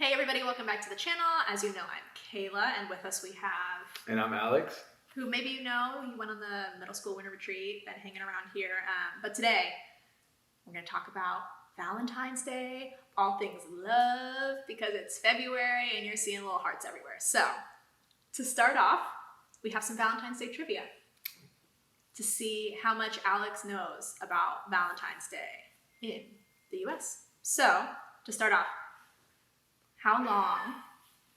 Hey everybody, welcome back to the channel. As you know, I'm Kayla, and with us we have... And I'm Alex. Who maybe you know, he went on the middle school winter retreat, been hanging around here. But today, we're going to talk about Valentine's Day, all things love, because it's February and you're seeing little hearts everywhere. So, to start off, we have some Valentine's Day trivia to see how much Alex knows about Valentine's Day in the US. So, to start off, how long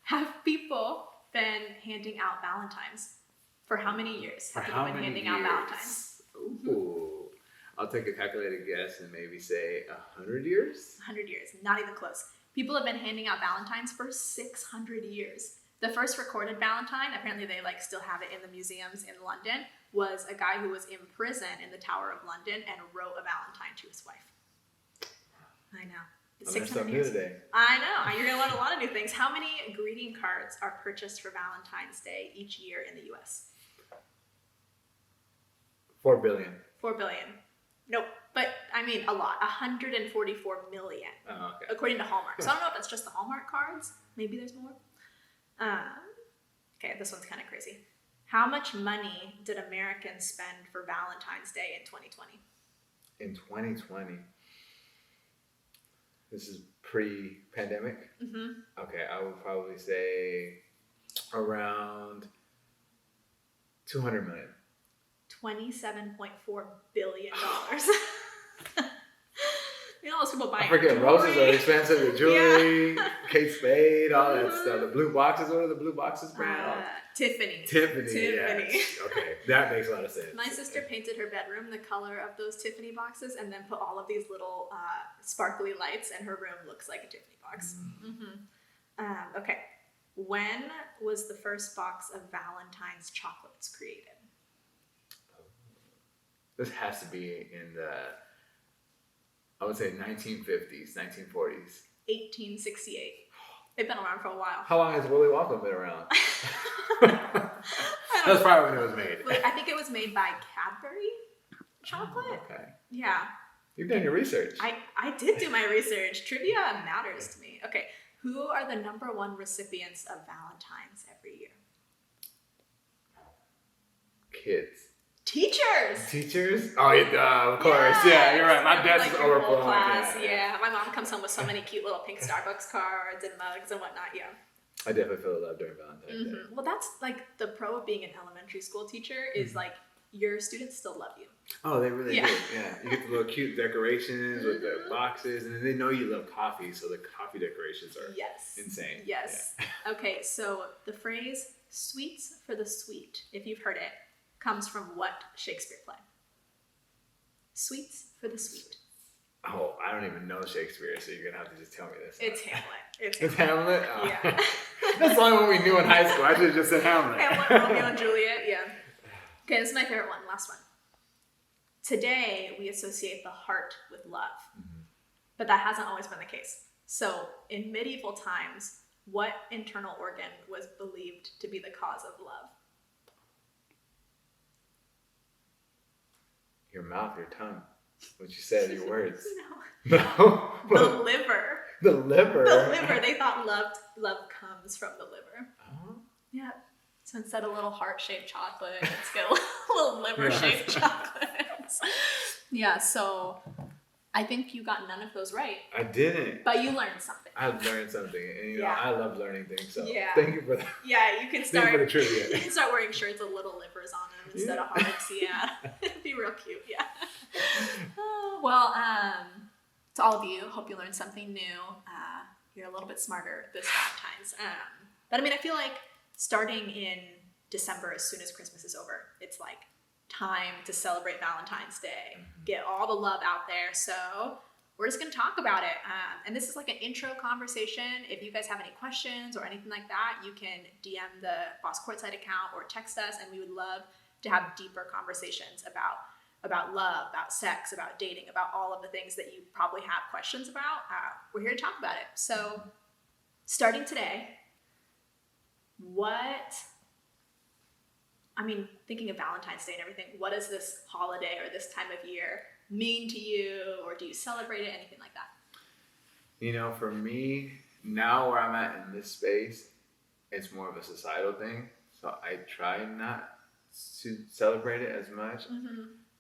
have people been handing out Valentines? For how many years have people been handing out Valentines? Ooh, I'll take a calculated guess and maybe say 100 years? 100 years, not even close. People have been handing out Valentines for 600 years. The first recorded Valentine, apparently they still have it in the museums in London, was a guy who was in prison in the Tower of London and wrote a Valentine to his wife. I know. I learned something new today. I know. You're going to learn a lot of new things. How many greeting cards are purchased for Valentine's Day each year in the U.S.? 4 billion. 4 billion. Nope. But, I mean, a lot. 144 million. Oh, okay. According to Hallmark. So I don't know if that's just the Hallmark cards. Maybe there's more. Okay, this one's kind of crazy. How much money did Americans spend for Valentine's Day in 2020? In 2020? This is pre-pandemic? Mm-hmm. Okay, I would probably say around 200 million. $27.4 billion. You know, those people buying I forget, roses are expensive, the jewelry, Yeah. Kate Spade, all that stuff. The blue boxes, what are the blue boxes brand? Tiffany. Tiffany. Yes. Okay, that makes a lot of sense. My sister painted her bedroom the color of those Tiffany boxes and then put all of these little sparkly lights, and her room looks like a Tiffany box. Mm-hmm. Okay. When was the first box of Valentine's chocolates created? This has to be in the, I would say 1950s, 1940s. 1868. They've been around for a while. How long has Willy Wonka been around? That's probably when it was made. I think it was made by Cadbury chocolate. Oh, okay. Yeah. You've done your research. I did do my research. Trivia matters to me. Okay. Who are the #1 recipients of Valentine's every year? Kids. Teachers. Teachers? Oh, of course. Yeah, you're right. My desk is your whole overflowing. class. Yeah. My mom comes home with so many cute little pink Starbucks cards and mugs and whatnot. Yeah. I definitely feel love during Valentine's Day. Well, that's the pro of being an elementary school teacher is your students still love you. Oh, they really do. Yeah. You get the little cute decorations with the boxes, and then they know you love coffee, so the coffee decorations are insane. Yes. Yeah. Okay, so the phrase "sweets for the sweet," if you've heard it, comes from what Shakespeare play? Sweets for the sweet. Oh, I don't even know Shakespeare, so you're gonna have to just tell me this. It's Hamlet. It's Hamlet? Oh. Yeah. That's the only one we knew in high school. I should have just said Hamlet. Hamlet, Romeo and Juliet, yeah. Okay, this is my favorite one, last one. Today, we associate the heart with love. But that hasn't always been the case. So, in medieval times, what internal organ was believed to be the cause of love? Your mouth, your tongue. What you said, your words. No. No. The liver. The liver. The liver. They thought love comes from the liver. Oh. Yeah. So instead of little heart-shaped chocolate, it's got little liver-shaped chocolates. Yeah, so I think you got none of those right. I didn't. But you learned something. I learned something. And I love learning things. So thank you for that. Yeah, you can start. Thank you for the trivia. You can start wearing shirts with little livers on them instead of hearts. Yeah. It'd be real cute. Yeah. Well, to all of you, hope you learned something new. You're a little bit smarter this Valentine's. But I mean, I feel like starting in December, as soon as Christmas is over, it's time to celebrate Valentine's Day. Get all the love out there. So we're just going to talk about it. And this is an intro conversation. If you guys have any questions or anything like that, you can DM the Boss Courtside account or text us, and we would love to have deeper conversations about love, about sex, about dating, about all of the things that you probably have questions about. We're here to talk about it. So starting today, thinking of Valentine's Day and everything, what does this holiday or this time of year mean to you, or do you celebrate it, anything like that? For me, now where I'm at in this space, it's more of a societal thing. So I try not to celebrate it as much,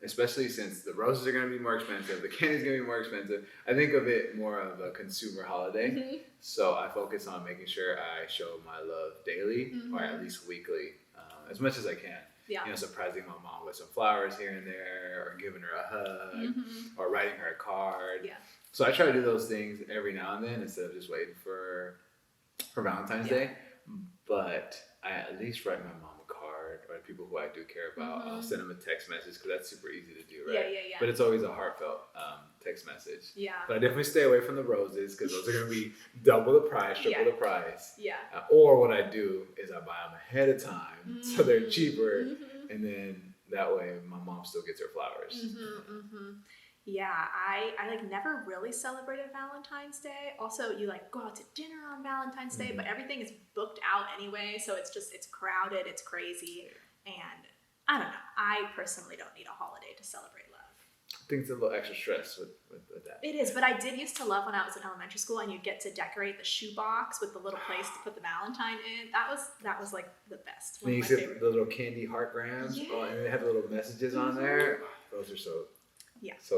especially since the roses are going to be more expensive, the candy's going to be more expensive. I think of it more of a consumer holiday. So I focus on making sure I show my love daily or at least weekly, as much as I can. Yeah. You know, surprising my mom with some flowers here and there, or giving her a hug, or writing her a card. Yeah. So I try to do those things every now and then instead of just waiting for Valentine's Day. But I at least write my mom a card, or people who I do care about. I'll send them a text message because that's super easy to do, right? Yeah. But it's always a heartfelt text message. Yeah. But I definitely stay away from the roses because those are going to be double the price, triple the price. Yeah. Or what I do is I buy them ahead of time so they're cheaper, and then that way my mom still gets her flowers. Yeah, I like never really celebrated Valentine's Day. Also, you like go out to dinner on Valentine's Day, but everything is booked out anyway, so it's crowded, it's crazy, and I don't know. I personally don't need a holiday to celebrate love. I think it's a little extra stress with that. It is, but I did used to love when I was in elementary school and you'd get to decorate the shoebox with the little place to put the Valentine in. That was like the best. And you see the little candy heartgrams, and they have the little messages on there. Oh, those are so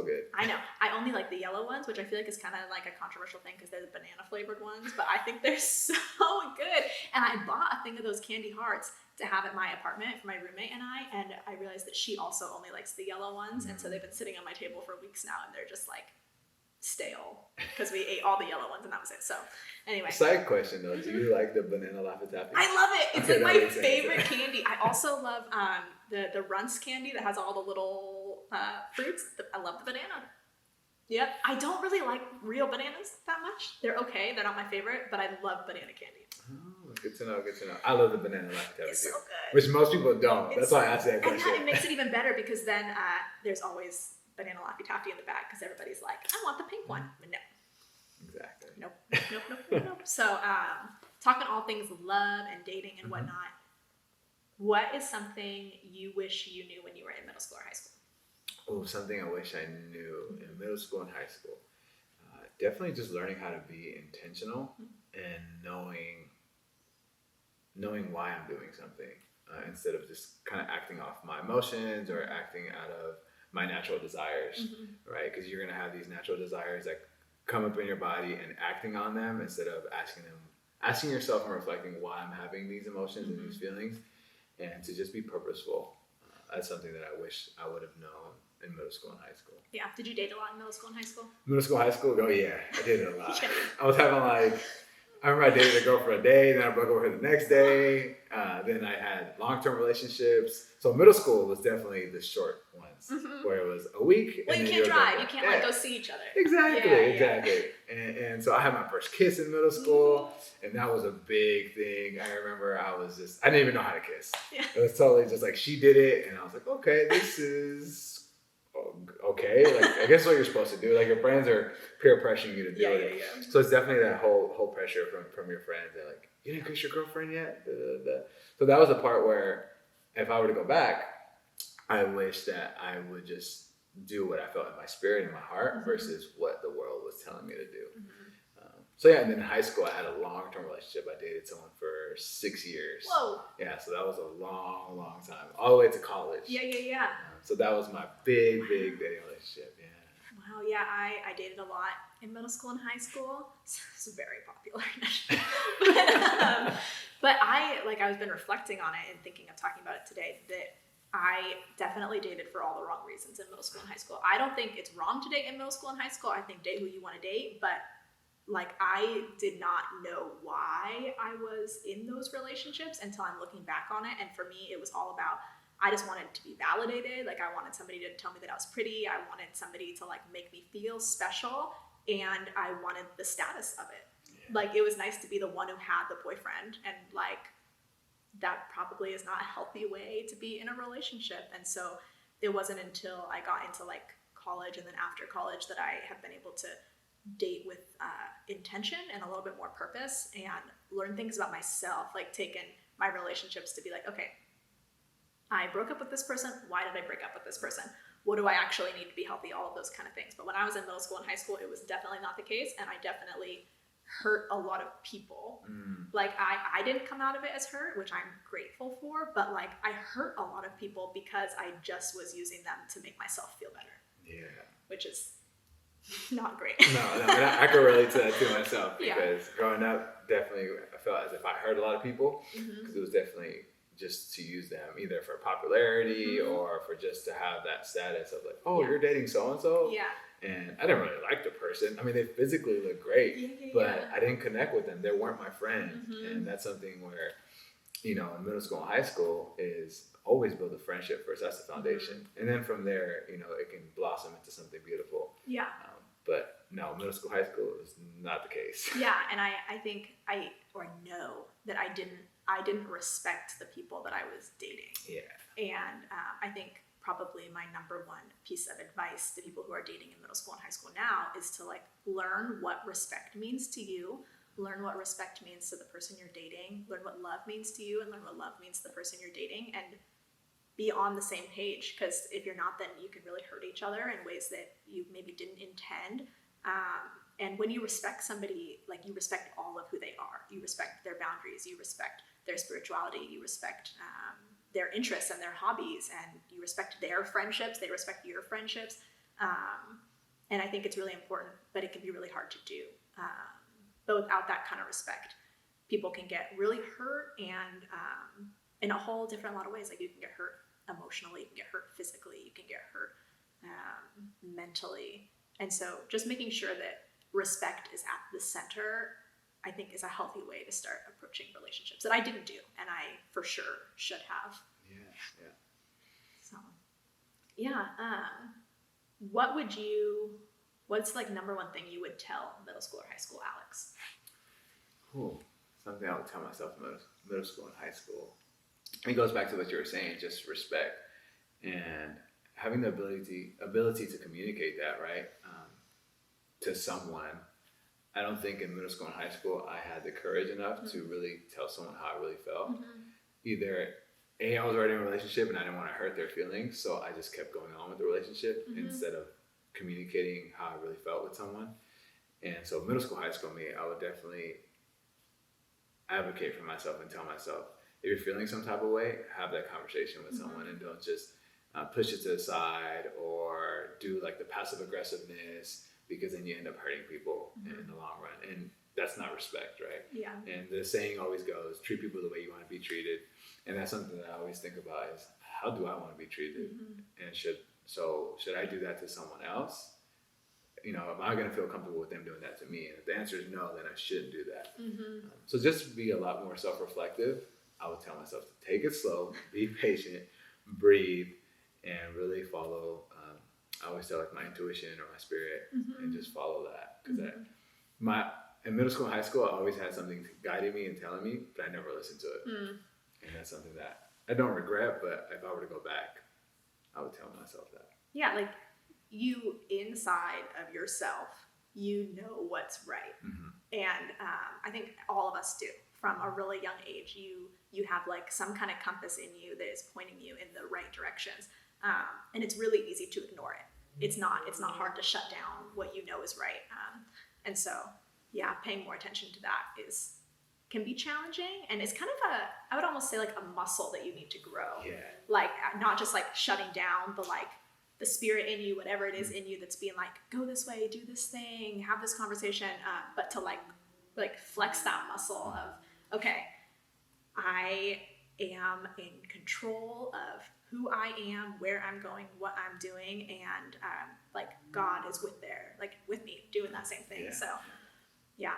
good. I know. I only like the yellow ones, which I feel like is kind of like a controversial thing because they're the banana flavored ones, but I think they're so good. And I bought a thing of those candy hearts to have at my apartment for my roommate and I realized that she also only likes the yellow ones, and so they've been sitting on my table for weeks now, and they're just like stale because we ate all the yellow ones and that was it. So anyway. Side question though, do you like the banana Laffy Taffy? I love it. It's like my favorite candy. I also love the Runts candy that has all the little fruits. I love the banana. Yep. I don't really like real bananas that much. They're okay. They're not my favorite, but I love banana candy. Oh, good to know. I love the banana Laffy Taffy It's too, so good. which most people don't. That's why I asked that question. And it makes it even better because then there's always banana Laffy Taffy in the bag because everybody's like, I want the pink one. But no. Exactly. Nope. So talking all things love and dating and whatnot, what is something you wish you knew when you were in middle school or high school? Oh, something I wish I knew in middle school and high school. Definitely just learning how to be intentional and knowing why I'm doing something instead of just kind of acting off my emotions or acting out of my natural desires, right? Because you're going to have these natural desires that come up in your body and acting on them instead of asking yourself and reflecting why I'm having these emotions and these feelings, and to just be purposeful. That's something that I wish I would have known in middle school and high school. Yeah. Did you date a lot in middle school and high school? Middle school, high school? Oh yeah, I dated a lot. I was having I remember I dated a girl for a day, then I broke up with her the next day. Then I had long-term relationships. So middle school was definitely the short ones, where it was a week. Well, you can't drive. You can't go see each other. Exactly. And so I had my first kiss in middle school, and that was a big thing. I remember I didn't even know how to kiss. Yeah. It was totally just like she did it, and I was like, okay, this is okay. Like I guess what you're supposed to do. Like your friends are peer pressuring you to do it. Yeah. So it's definitely that whole pressure from your friends. They're like, you didn't kiss your girlfriend yet? So that was the part where if I were to go back, I wish that I would just do what I felt in my spirit and my heart versus what the world was telling me to do. So yeah, and then in high school, I had a long-term relationship. I dated someone for 6 years. Whoa. Yeah, so that was a long, long time, all the way to college. Yeah. So that was my big dating relationship. Yeah. Wow. Yeah, I dated a lot in middle school and high school. So it was very popular. but I've been reflecting on it and thinking of talking about it today that I definitely dated for all the wrong reasons in middle school and high school. I don't think it's wrong to date in middle school and high school. I think date who you want to date, but I did not know why I was in those relationships until I'm looking back on it. And for me, it was all about, I just wanted to be validated. I wanted somebody to tell me that I was pretty. I wanted somebody to make me feel special. And I wanted the status of it. Yeah. It was nice to be the one who had the boyfriend. And that probably is not a healthy way to be in a relationship. And so it wasn't until I got into college and then after college that I have been able to date with intention and a little bit more purpose and learn things about myself, taken my relationships to be okay, I broke up with this person. Why did I break up with this person? What do I actually need to be healthy? All of those kind of things. But when I was in middle school and high school, it was definitely not the case. And I definitely hurt a lot of people. Like I didn't come out of it as hurt, which I'm grateful for, but like I hurt a lot of people because I just was using them to make myself feel better. Yeah. Which is not great. No, I can relate to that too myself, because growing up, definitely I felt as if I hurt a lot of people, because it was definitely just to use them either for popularity or for just to have that status of like, oh, you're dating so-and-so. Yeah. And I didn't really like the person. I mean, they physically looked great, but I didn't connect with them. They weren't my friend. And that's something where, you know, in middle school and high school is always build a friendship first. That's the foundation. And then from there, you know, it can blossom into something beautiful. Yeah. But no, middle school, high school is not the case. Yeah. And I think I know that I didn't respect the people that I was dating. Yeah. And I think probably my number one piece of advice to people who are dating in middle school and high school now is to like learn what respect means to you, learn what respect means to the person you're dating, learn what love means to you, and learn what love means to the person you're dating, and be on the same page. Because if you're not, then you can really hurt each other in ways that you maybe didn't intend. And when you respect somebody, like you respect all of who they are, you respect their boundaries, you respect their spirituality, you respect their interests and their hobbies, and you respect their friendships, they respect your friendships. And I think it's really important, but it can be really hard to do. But without that kind of respect, people can get really hurt, and in a whole different lot of ways. Like you can get hurt emotionally, you can get hurt physically, you can get hurt mentally. And so just making sure that respect is at the center, I think, is a healthy way to start approaching relationships that I didn't do, and I for sure should have. Yeah. So, yeah. What's like number one thing you would tell middle school or high school Alex? Cool. Something I would tell myself in middle school and high school. It goes back to what you were saying, just respect and having the ability to communicate that, right, to someone. I don't think in middle school and high school I had the courage enough to really tell someone how I really felt. Either I was already in a relationship and I didn't want to hurt their feelings, so I just kept going on with the relationship instead of communicating how I really felt with someone. And so middle school, high school me, I would definitely advocate for myself and tell myself, if you're feeling some type of way, have that conversation with someone, and don't just push it to the side or do like the passive aggressiveness, because then you end up hurting people in the long run. And that's not respect, right? Yeah. And the saying always goes, treat people the way you want to be treated. And that's something that I always think about is, how do I want to be treated? And should I do that to someone else? You know, am I going to feel comfortable with them doing that to me? And if the answer is no, then I shouldn't do that. So just be a lot more self-reflective. I would tell myself to take it slow, be patient, breathe, and really follow. I always tell like my intuition or my spirit, and just follow that. Because in middle school and high school, I always had something guiding me and telling me, but I never listened to it. And that's something that I don't regret, but if I were to go back, I would tell myself that. Yeah, like you inside of yourself, you know what's right. And I think all of us do. From a really young age, you have like some kind of compass in you that is pointing you in the right directions. And it's really easy to ignore it. It's not hard to shut down what you know is right. And so, yeah, paying more attention to that can be challenging, and it's kind of I would almost say like a muscle that you need to grow. Yeah. Like not just like shutting down, but like the spirit in you, whatever it is in you that's being like, go this way, do this thing, have this conversation, but to like flex that muscle of, okay, I am in control of who I am, where I'm going, what I'm doing, and like God is with me doing that same thing. Yeah. So yeah,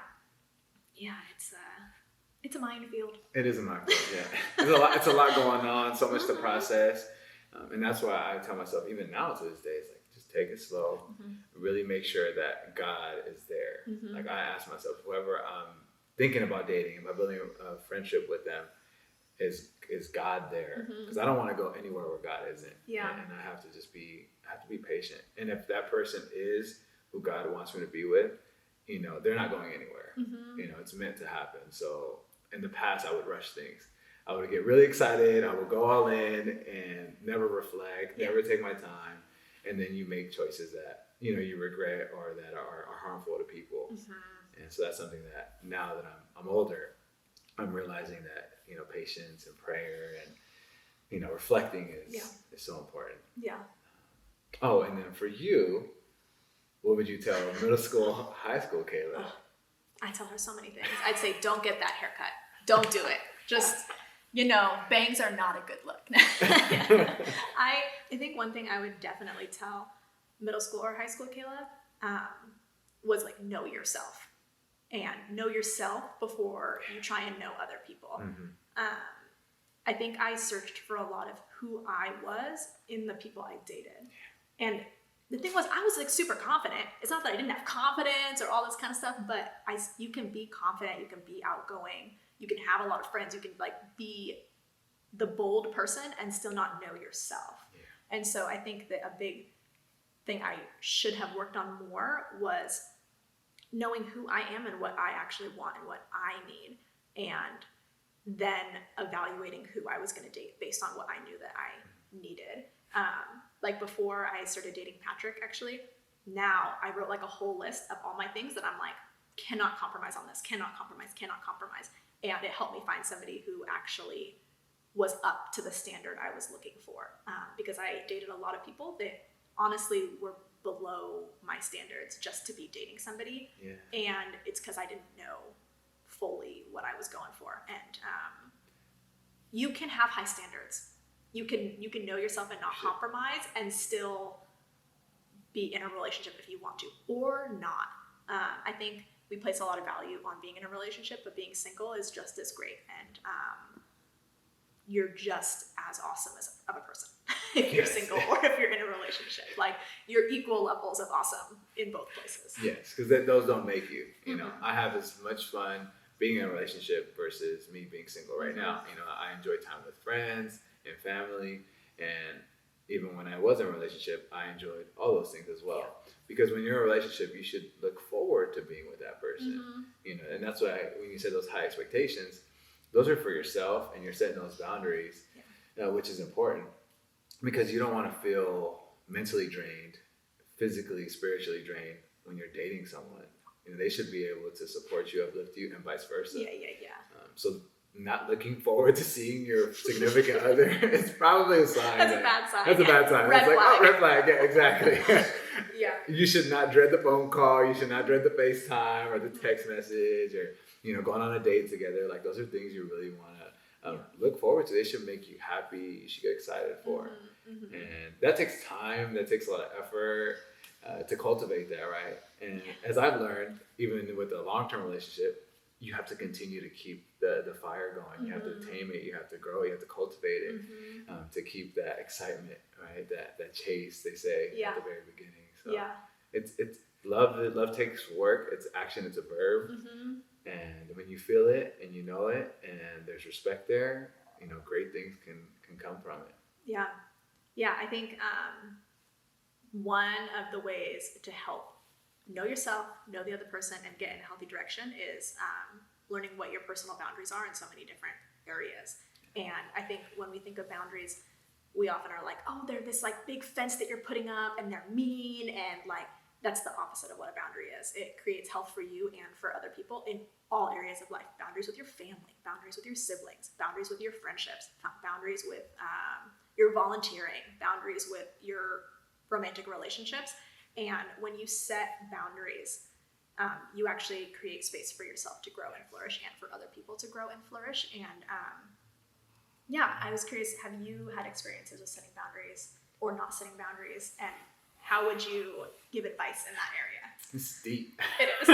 it's a minefield. It is a minefield. Yeah, it's a lot going on, so much to process, and that's why I tell myself even now to this day, it's like, just take it slow, really make sure that God is there. Like I ask myself, whoever I'm thinking about dating, am I building a friendship with them? Is God there? Because I don't want to go anywhere where God isn't. Yeah. And I have to be patient. And if that person is who God wants me to be with, you know, they're not going anywhere. You know, it's meant to happen. So in the past, I would rush things. I would get really excited. I would go all in and never reflect, never take my time. And then you make choices that, you know, you regret or that are harmful to people. And so that's something that now that I'm older, I'm realizing that, patience and prayer and, reflecting is so important. Yeah. Oh, and then for you, what would you tell middle school, high school Kayla? Oh, I tell her so many things. I'd say, don't get that haircut. Don't do it. Just, bangs are not a good look. I think one thing I would definitely tell middle school or high school Kayla was like, know yourself. And know yourself before you try and know other people. I think I searched for a lot of who I was in the people I dated. And the thing was, I was like super confident. It's not that I didn't have confidence or all this kind of stuff, but you can be confident, you can be outgoing, you can have a lot of friends, you can like be the bold person and still not know yourself. Yeah. And so I think that a big thing I should have worked on more was knowing who I am and what I actually want and what I need, and then evaluating who I was going to date based on what I knew that I needed. Like before I started dating Patrick, actually, now I wrote like a whole list of all my things that I'm like, cannot compromise on this, cannot compromise. And it helped me find somebody who actually was up to the standard I was looking for. Because I dated a lot of people that honestly were below my standards just to be dating somebody. Yeah. And it's because I didn't know fully what I was going for. And you can have high standards. You can know yourself and not compromise and still be in a relationship if you want to, or not. I think we place a lot of value on being in a relationship, but being single is just as great. And you're just as awesome of a person if you're single or if you're in a relationship. Like, you're equal levels of awesome in both places. Yes, because those don't make you. I have as much fun being in a relationship versus me being single right now. I enjoy time with friends and family, and even when I was in a relationship, I enjoyed all those things as well. Yeah. Because when you're in a relationship, you should look forward to being with that person. And that's why when you said those high expectations, those are for yourself, and you're setting those boundaries, which is important, because you don't want to feel mentally drained, physically, spiritually drained when you're dating someone. They should be able to support you, uplift you, and vice versa. Yeah. So not looking forward to seeing your significant other is probably a sign. That's a bad sign. That's a bad sign. Red it's flag. Like, red flag. Yeah, exactly. Yeah. You should not dread the phone call. You should not dread the FaceTime or the text message or, going on a date together. Like, those are things you really want to look forward to. They should make you happy. You should get excited for. And that takes time. That takes a lot of effort to cultivate that, right? And as I've learned, even with a long-term relationship, you have to continue to keep the fire going. You have to tame it. You have to grow. You have to cultivate it to keep that excitement, right? That chase, they say at the very beginning. So it's love. Love takes work. It's action. It's a verb. And when you feel it and you know it, and there's respect there, great things can come from it. Yeah. I think one of the ways to help know yourself, know the other person, and get in a healthy direction is learning what your personal boundaries are in so many different areas. And I think when we think of boundaries, we often are like, oh, they're this like big fence that you're putting up and they're mean, and like that's the opposite of what a boundary is. It creates health for you and for other people in all areas of life. Boundaries with your family, boundaries with your siblings, boundaries with your friendships, boundaries with your volunteering, boundaries with your romantic relationships. And when you set boundaries, you actually create space for yourself to grow and flourish, and for other people to grow and flourish. And I was curious, have you had experiences with setting boundaries or not setting boundaries? And how would you give advice in that area? It's deep. It is.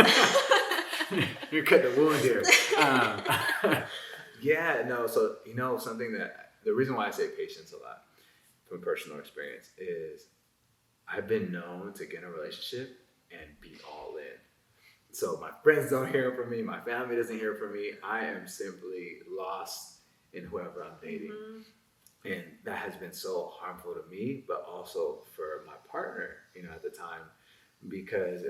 You're cutting the wound here. So, something that, the reason why I say patience a lot from personal experience is I've been known to get in a relationship and be all in. So my friends don't hear from me. My family doesn't hear from me. I am simply lost in whoever I'm dating. And that has been so harmful to me, but also for my partner, at the time, because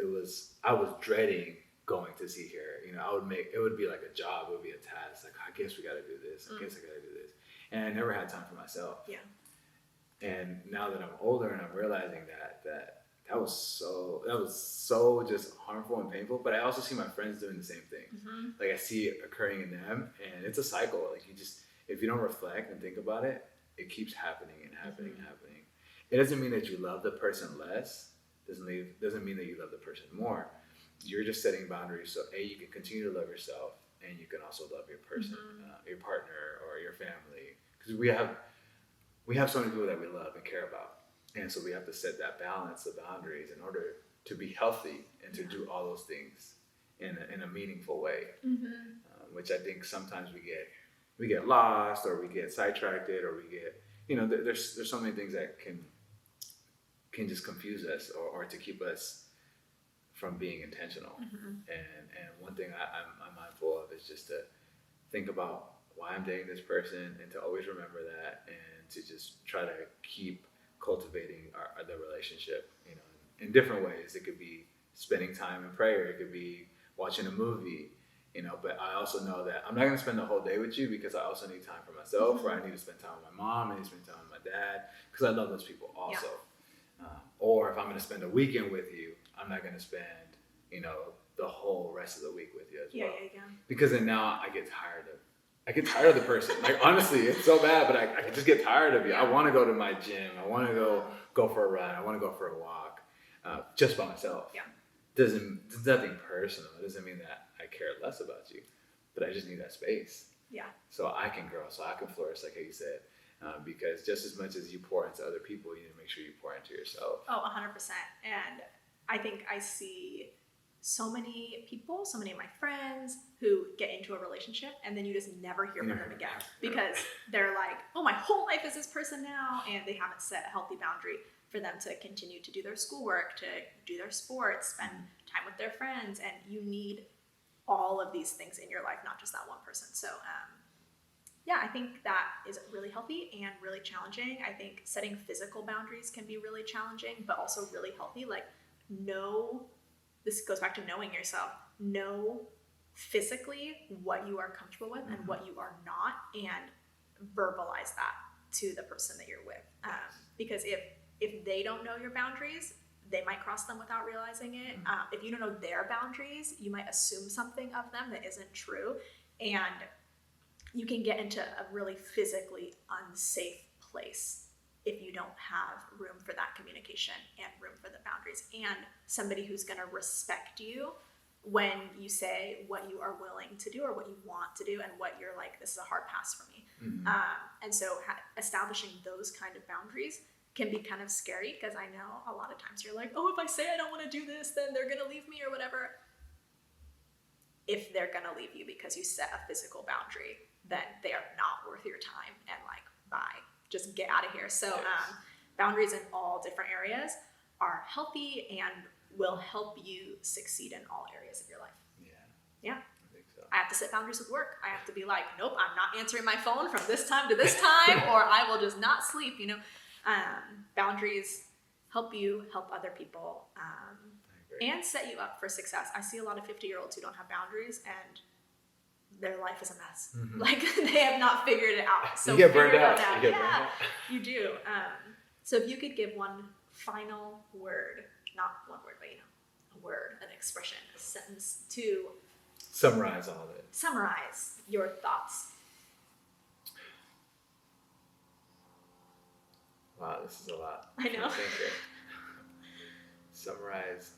I was dreading going to see her. It would be like a job. It would be a task. Like, I guess we got to do this. I guess I got to do this. And I never had time for myself. Yeah. And now that I'm older and I'm realizing that that was so just harmful and painful. But I also see my friends doing the same thing. Like I see it occurring in them, and it's a cycle. Like if you don't reflect and think about it, it keeps happening and happening and happening. It doesn't mean that you love the person less. Doesn't mean that you love the person more. You're just setting boundaries so you can continue to love yourself, and you can also love your person, your partner, or your family. Because we have so many people that we love and care about, and so we have to set that balance of boundaries in order to be healthy and to do all those things in a meaningful way. Which I think sometimes we get lost, or we get sidetracked, or we get there's so many things that can just confuse us or to keep us from being intentional. And one thing I'm mindful of is just to think about why I'm dating this person, and to always remember that, and to just try to keep cultivating the relationship, in different ways. It could be spending time in prayer, it could be watching a movie, but I also know that I'm not going to spend the whole day with you, because I also need time for myself, or I need to spend time with my mom, I need to spend time with my dad, because I love those people also. Or if I'm going to spend a weekend with you, I'm not going to spend, the whole rest of the week with you as well. Because then now I get tired of the person. Like, honestly, it's so bad, but I just get tired of you. I want to go to my gym. I want to go for a run. I want to go for a walk, just by myself. It's nothing personal. It doesn't mean that I care less about you, but I just need that space. So I can grow, so I can flourish, like how you said. Because just as much as you pour into other people, you need to make sure you pour into yourself. 100%. And I think I see so many people, so many of my friends who get into a relationship, and then you just never hear from them again, because they're like, oh, my whole life is this person now, and they haven't set a healthy boundary for them to continue to do their schoolwork, to do their sports, spend time with their friends. And you need all of these things in your life, not just that one person. So I think that is really healthy and really challenging. I think setting physical boundaries can be really challenging, but also really healthy. Like, this goes back to knowing yourself. Know physically what you are comfortable with and what you are not, and verbalize that to the person that you're with. Because if they don't know your boundaries, they might cross them without realizing it. If you don't know their boundaries, you might assume something of them that isn't true. And you can get into a really physically unsafe place if you don't have room for that communication and room for the boundaries, and somebody who's going to respect you when you say what you are willing to do or what you want to do, and what you're like, this is a hard pass for me. And so establishing those kind of boundaries can be kind of scary, because I know a lot of times you're like, oh, if I say I don't want to do this, then they're going to leave me or whatever. If they're going to leave you because you set a physical boundary, then they are not worth your time, and like, bye, just get out of here. So boundaries in all different areas are healthy and will help you succeed in all areas of your life. I think so. I have to set boundaries with work. I have to be like, nope, I'm not answering my phone from this time to this time, or I will just not sleep. Boundaries help you help other people, and set you up for success. I see a lot of 50-year-olds who don't have boundaries, and their life is a mess. Like, they have not figured it out. So you get burned out. You do. So if you could give one final word, not one word, but a word, an expression, a sentence to summarize all of it. Summarize your thoughts. Wow, this is a lot. I know. Summarize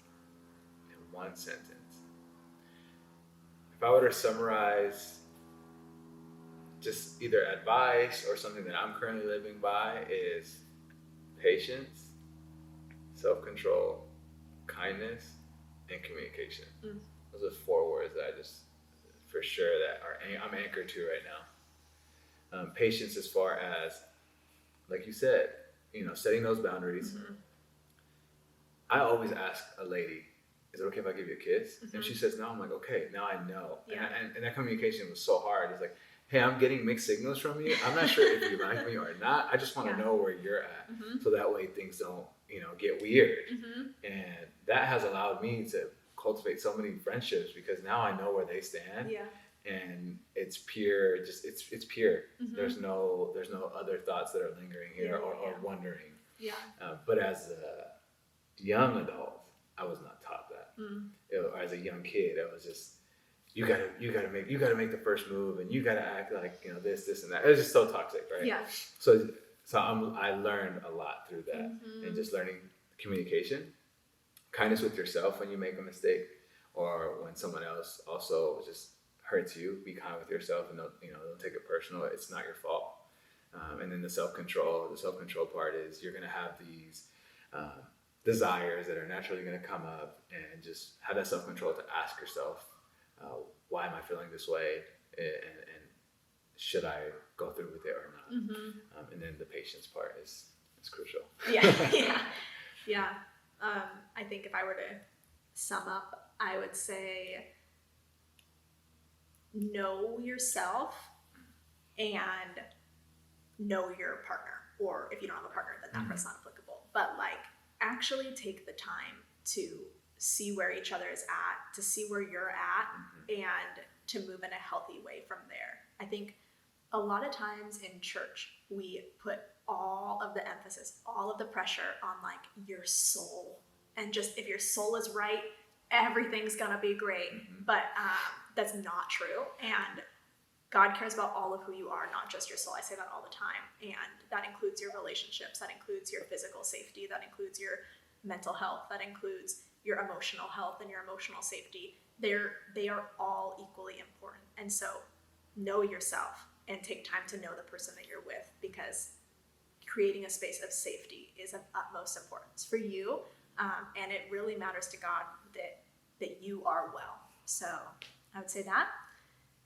in one sentence. If I were to summarize just either advice or something that I'm currently living by, is patience, self-control, kindness, and communication. Those are 4 words that I just, for sure, I'm anchored to right now. Patience, as far as, like you said, setting those boundaries. I always ask a lady, is it okay if I give you a kiss? And she says no. I'm like, okay, now I know. And that communication was so hard. It's like, hey, I'm getting mixed signals from you. I'm not sure if you like me or not. I just want to know where you're at, so that way things don't, get weird. And that has allowed me to cultivate so many friendships, because now I know where they stand. And it's pure, it's pure. There's no other thoughts that are lingering here or wondering. But as young adult, I was not taught that. Or as a young kid, it was just, you gotta make the first move, and you gotta act like, this and that. It was just so toxic, right? Yeah. So I learned a lot through that, and just learning communication, kindness with yourself when you make a mistake, or when someone else also just hurts you. Be kind with yourself, and don't take it personal. It's not your fault. And then the self-control part is, you're gonna have these desires that are naturally gonna come up, and just have that self-control to ask yourself, why am I feeling this way, and should I go through with it or not? And then the patience part is crucial. Yeah. I think if I were to sum up, I would say know yourself and know your partner. Or if you don't have a partner, then that's not applicable. But like, actually take the time to see where each other is at, to see where you're at, and to move in a healthy way from there. I think a lot of times in church, we put all of the emphasis, all of the pressure on like your soul. And just, if your soul is right, everything's gonna be great. But that's not true. And God cares about all of who you are, not just your soul. I say that all the time. And that includes your relationships, that includes your physical safety, that includes your mental health, that includes your emotional health and your emotional safety. They are all equally important. And so know yourself and take time to know the person that you're with, because creating a space of safety is of utmost importance for you. And it really matters to God that you are well. So I would say that.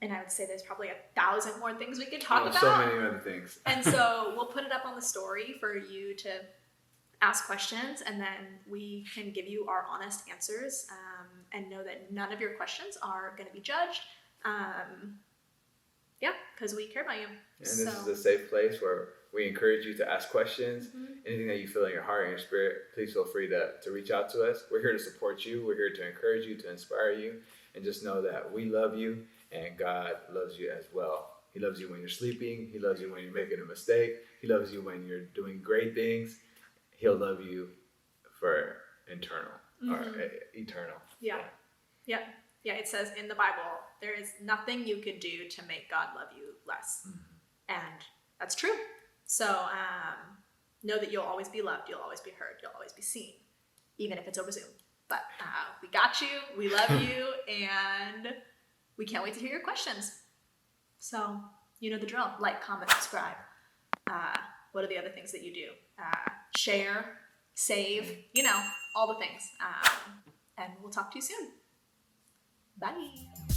And I would say there's probably 1,000 more things we could talk about. So many other things. And so we'll put it up on the story for you to ask questions, and then we can give you our honest answers, and know that none of your questions are going to be judged. Because we care about you. And this is a safe place where we encourage you to ask questions. Anything that you feel in your heart and your spirit, please feel free to reach out to us. We're here to support you. We're here to encourage you, to inspire you. And just know that we love you, and God loves you as well. He loves you when you're sleeping. He loves you when you're making a mistake. He loves you when you're doing great things. He'll love you for eternal. Yeah, it says in the Bible, there is nothing you could do to make God love you less. And that's true. So know that you'll always be loved, you'll always be heard, you'll always be seen, even if it's over Zoom. But we got you, we love you, and we can't wait to hear your questions. So you know the drill. Like, comment, subscribe. What are the other things that you do? Share, save, all the things. And we'll talk to you soon. Bye.